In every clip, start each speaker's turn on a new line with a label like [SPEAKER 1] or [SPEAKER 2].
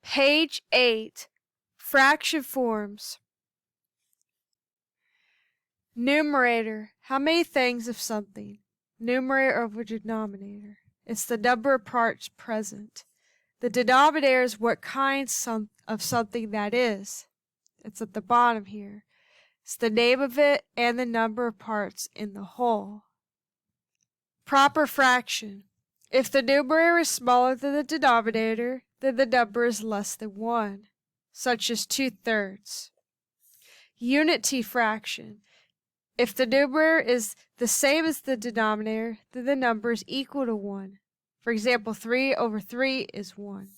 [SPEAKER 1] Page 8. Fraction forms. Numerator. How many things of something? Numerator over denominator. It's the number of parts present. The denominator is what kind of something that is. It's at the bottom here. It's the name of it and the number of parts in the whole. Proper fraction. If the numerator is smaller than the denominator, then the number is less than 1, such as 2/3. Unity fraction. If the numerator is the same as the denominator, then the number is equal to 1. For example, 3/3 is 1.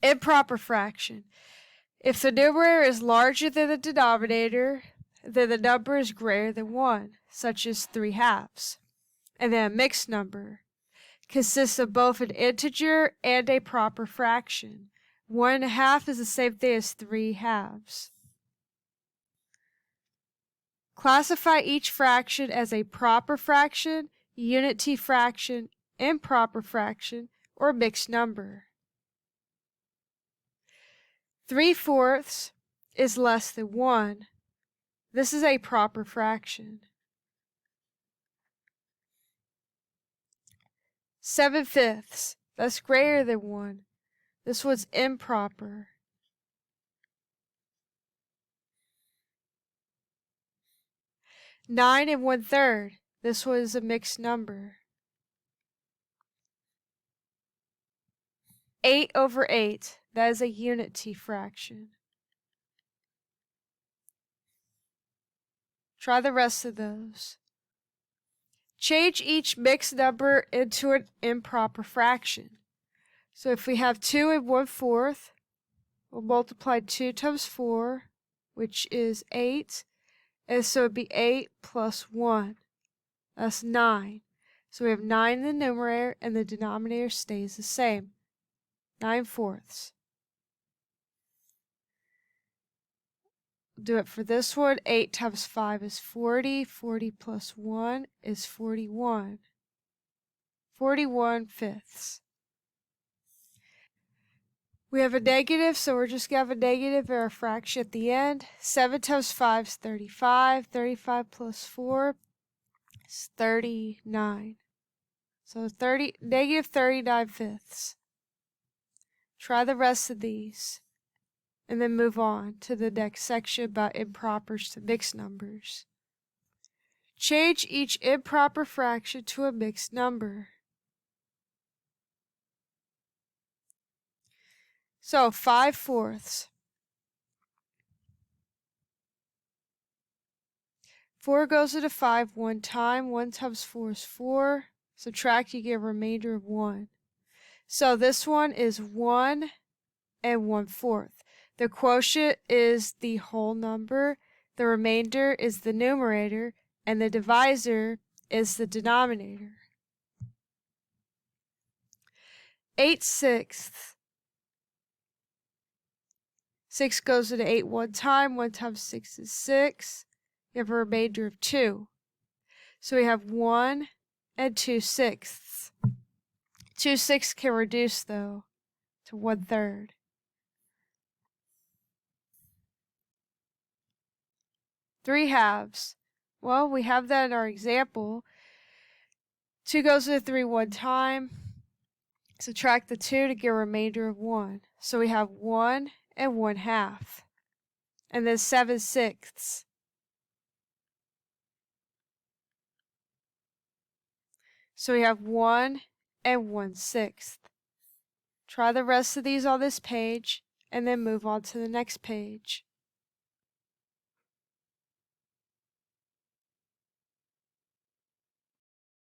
[SPEAKER 1] Improper fraction. If the numerator is larger than the denominator, then the number is greater than 1, such as 3/2. And then a mixed number consists of both an integer and a proper fraction. 1/2 is the same thing as 3/2. Classify each fraction as a proper fraction, unity fraction, improper fraction, or mixed number. 3/4 is less than 1. This is a proper fraction. 7/5, that's greater than 1. This one's improper. 9 1/3, this one is a mixed number. 8/8, that is a unity fraction. Try the rest of those. Change each mixed number into an improper fraction. So if we have 2 1/4, we'll multiply 2 times 4, which is 8. And so it'd be 8 plus 1. That's 9. So we have 9 in the numerator and the denominator stays the same. 9/4. Do it for this one. 8 times 5 is 40. 40 plus 1 is 41. 41/5. We have a negative, so we're just going to have a negative or a fraction at the end. 7 times 5 is 35. 35 plus 4 is 39. So negative 39/5. Try the rest of these, and then move on to the next section about impropers to mixed numbers. Change each improper fraction to a mixed number. So 5/4. 4 goes into 5 one time. 1 times 4 is 4. Subtract, you get a remainder of 1. So this one is 1 1/4. The quotient is the whole number, the remainder is the numerator, and the divisor is the denominator. 8/6. 6 goes into 8 one time. 1 times 6 is 6. We have a remainder of 2. So we have 1 2/6. 2/6 can reduce, though, to 1/3. 3/2. Well, we have that in our example. 2 goes into 3 one time. Subtract the 2 to get a remainder of 1. So we have 1 1/2. And then 7/6. So we have 1 1/6. Try the rest of these on this page, and then move on to the next page.